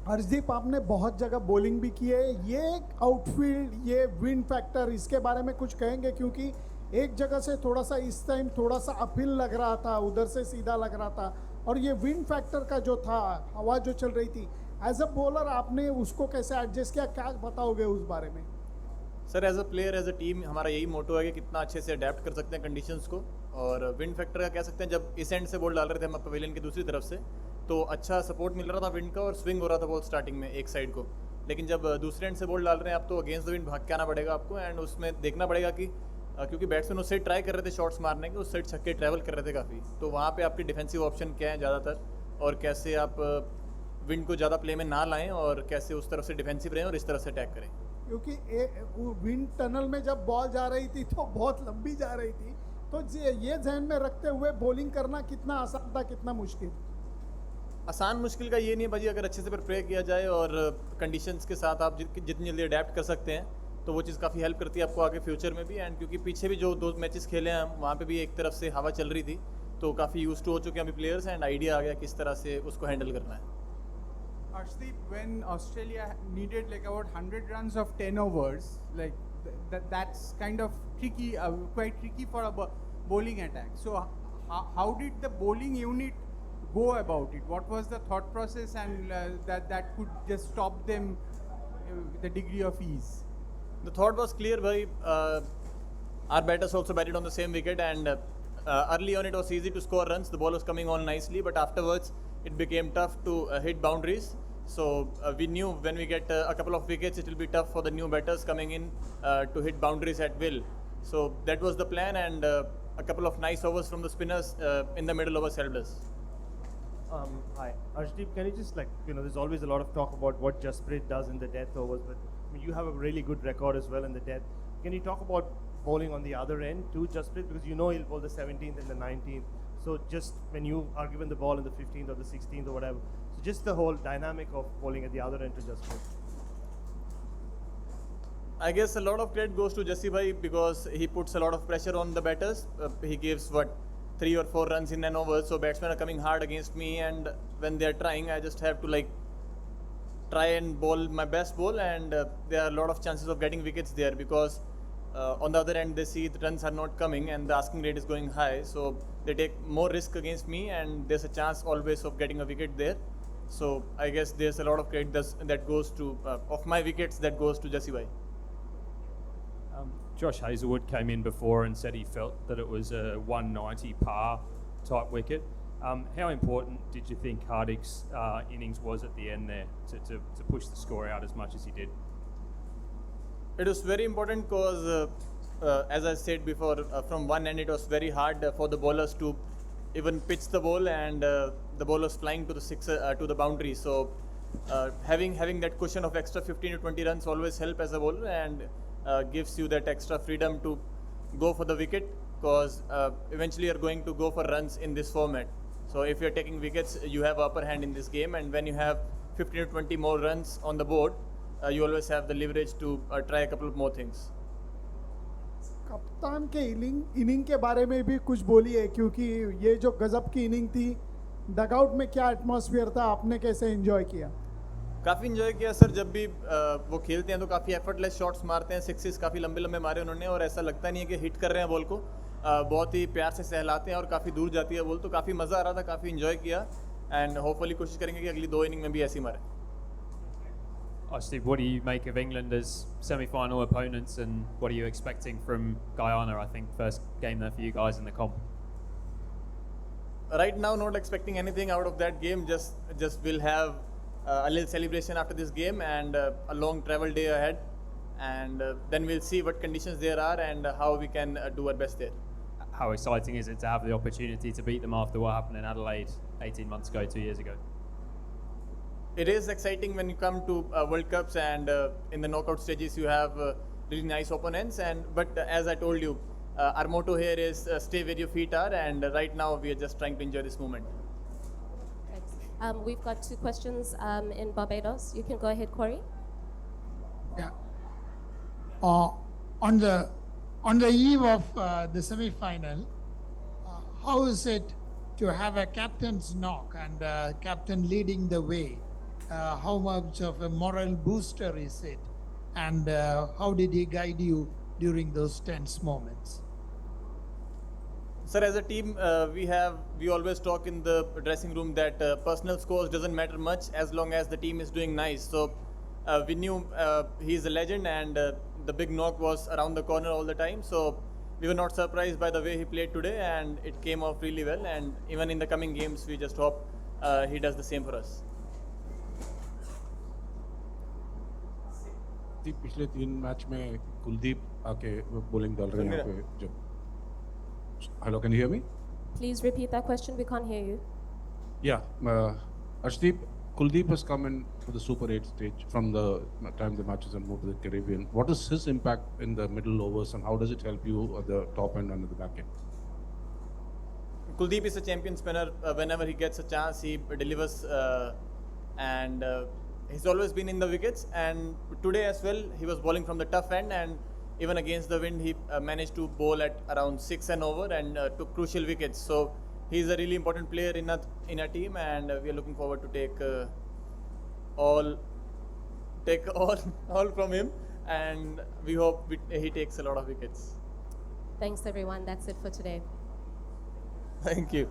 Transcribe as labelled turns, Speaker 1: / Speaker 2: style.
Speaker 1: हर्षदीप, आपने बहुत जगह बॉलिंग भी की है, ये आउटफील्ड, ये विंड फैक्टर, इसके बारे में कुछ कहेंगे? क्योंकि एक जगह से थोड़ा सा इस टाइम थोड़ा सा अपहिल लग रहा था, उधर से सीधा लग रहा था, और ये विंड फैक्टर का जो था, हवा जो चल रही थी, एज अ बॉलर आपने उसको कैसे एडजस्ट किया, क्या बताओगे उस बारे में?
Speaker 2: Sir as a player as a team हमारा यही मोटो है कि कितना अच्छे से अडेप्ट कर सकते हैं कंडीशंस को। और विंड फैक्टर का कह सकते हैं, जब इस एंड से बॉल डाल रहे थे हम पवेलियन की दूसरी तरफ से, तो अच्छा सपोर्ट मिल रहा था विंड का और स्विंग हो रहा था बॉल स्टार्टिंग में एक साइड को। लेकिन जब दूसरे एंड से बॉल डाल रहे हैं आप, तो अगेंस्ट द विंड भाग के आना पड़ेगा आपको, एंड उसमें देखना पड़ेगा कि क्योंकि बैट्समैन उस साइड ट्राई कर रहे थे शॉट्स मारने के, उस साइड छक्के ट्रैवल कर रहे थे काफ़ी, तो वहाँ पे आपके डिफेंसिव ऑप्शन क्या है ज़्यादातर, और कैसे आप विंड को ज़्यादा प्ले में ना लाएं और कैसे उस तरफ से डिफेंसिव रहें और इस तरफ से अटैक करें।
Speaker 1: क्योंकि विंड टनल में जब बॉल जा रही थी तो बहुत लंबी जा रही थी, तो ये ध्यान में रखते हुए बॉलिंग करना कितना आसान था, कितना मुश्किल?
Speaker 2: आसान मुश्किल का ये नहीं है भाजी, अगर अच्छे से प्रिपेयर किया जाए और कंडीशंस के साथ आप जितनी जल्दी अडेप्ट कर सकते हैं, तो वो चीज़ काफ़ी हेल्प करती है आपको आगे फ्यूचर में भी। एंड क्योंकि पीछे भी जो 2 मैचेस खेले हैं हम, वहाँ पे भी एक तरफ से हवा चल रही थी, तो काफ़ी यूज टू हो चुके हैं अभी प्लेयर्स, एंड आइडिया आ गया किस तरह से उसको हैंडल करना है।
Speaker 3: Arshdeep, when Australia needed like about 100 runs of 10 overs, like that's kind of tricky, quite tricky for a bowling attack. So how did the bowling unit go about it? What was the thought process, and that could just stop them with a degree of ease?
Speaker 2: The thought was clear, bhai. Our batters also batted on the same wicket, and early on it was easy to score runs. The ball was coming on nicely, but afterwards it became tough to hit boundaries. So we knew when we get a couple of wickets, it will be tough for the new batters coming in to hit boundaries at will. So that was the plan, and a couple of nice overs from the spinners in the middle overs helped us.
Speaker 4: Hi, Arshdeep, can you just there's always a lot of talk about what Jasprit does in the death overs, but I mean, you have a really good record as well in the death. Can you talk about bowling on the other end to Jasprit, because you know he'll bowl the 17th and the 19th. So just when you are given the ball in the 15th or the 16th or whatever, so just the whole dynamic of bowling at the other end to Jasprit.
Speaker 2: I guess a lot of credit goes to Jassi bhai, because he puts a lot of pressure on the batters. He gives 3 or 4 runs in an over, so batsmen are coming hard against me, and when they are trying, I just have to try and bowl my best ball, and there are a lot of chances of getting wickets there, because on the other end they see the runs are not coming and the asking rate is going high, so they take more risk against me, and there's a chance always of getting a wicket there. So I guess there's a lot of credit that goes to of my wickets that goes to Jassi bhai.
Speaker 5: Josh Hazlewood came in before and said he felt that it was a 190 par type wicket. How important did you think Hardik's innings was at the end there to push the score out as much as he did?
Speaker 2: It was very important because, as I said before, from one end it was very hard for the bowlers to even pitch the ball, and the bowlers flying to the to the boundary. So having that cushion of extra 15 to 20 runs always help as a bowler, and gives you that extra freedom to go for the wicket, because eventually you're going to go for runs in this format. So if you're taking wickets, you have upper hand in this game, and when you have 15 to 20 more runs on the board, you always have the leverage to try a couple of more things.
Speaker 1: कप्तान के inning के बारे में भी कुछ बोलिए, क्योंकि ये जो गजब की इनिंग थी, डगआउट में क्या एटमॉस्फेयर था, आपने कैसे एंजॉय किया?
Speaker 2: काफ़ी इन्जॉय किया सर, जब भी वो खेलते हैं तो काफ़ी एफर्टलेस शॉट्स मारते हैं, सिक्सेस काफ़ी लंबे लंबे मारे उन्होंने, और ऐसा लगता नहीं है कि हिट कर रहे हैं बॉल को, बहुत ही प्यार से सहलाते हैं और काफ़ी दूर जाती है बॉल, तो काफ़ी मज़ा आ रहा था, काफ़ी इन्जॉय किया, एंड होपफुली कोशिश करेंगे कि अगली 2 इनिंग में भी ऐसी मारें.
Speaker 5: Steve, what do you make of England as semi-final opponents, and what are you expecting from Guyana? I think first game there for you guys in the comp.
Speaker 2: Right now, not expecting anything out of that game. Just we'll have a little celebration after this game, and a long travel day ahead, and then we'll see what conditions there are and how we can do our best there.
Speaker 5: How exciting is it to have the opportunity to beat them after what happened in Adelaide 18 months ago, 2 years ago?
Speaker 2: It is exciting when you come to World Cups, and in the knockout stages you have really nice opponents. But as I told you, our motto here is stay where your feet are, and right now we are just trying to enjoy this moment.
Speaker 6: Thanks. We've got 2 questions in Barbados. You can go ahead, Corey.
Speaker 7: Yeah. On the eve of the semi-final, how is it to have a captain's knock and captain leading the way? how much of a moral booster is it? And how did he guide you during those tense moments?
Speaker 2: Sir, as a team, we always talk in the dressing room that personal scores doesn't matter much as long as the team is doing nice. So we knew he's a legend, and the big knock was around the corner all the time. So we were not surprised by the way he played today, and it came off really well. And even in the coming games, we just hope he does the same for us.
Speaker 8: पिछले 3 match में कुलदीप आके bowling डाल रहे हैं यहाँ पे जब hello can you hear me
Speaker 6: Please repeat that question. We can't hear you.
Speaker 8: या Arshdeep, Kuldeep has come in to the Super 8 stage from the time the matches are moved to the Caribbean. What is his impact in the middle overs and how does it help you at the top end and at the back end?
Speaker 2: Kuldeep is a champion spinner. Whenever he gets a chance, he delivers, and he's always been in the wickets. And today as well, he was bowling from the tough end, and even against the wind, he managed to bowl at around 6 and over and took crucial wickets. So he's a really important player in our team, and we are looking forward to take all from him, and we hope he takes a lot of wickets.
Speaker 6: Thanks, everyone. That's it for today.
Speaker 2: Thank you.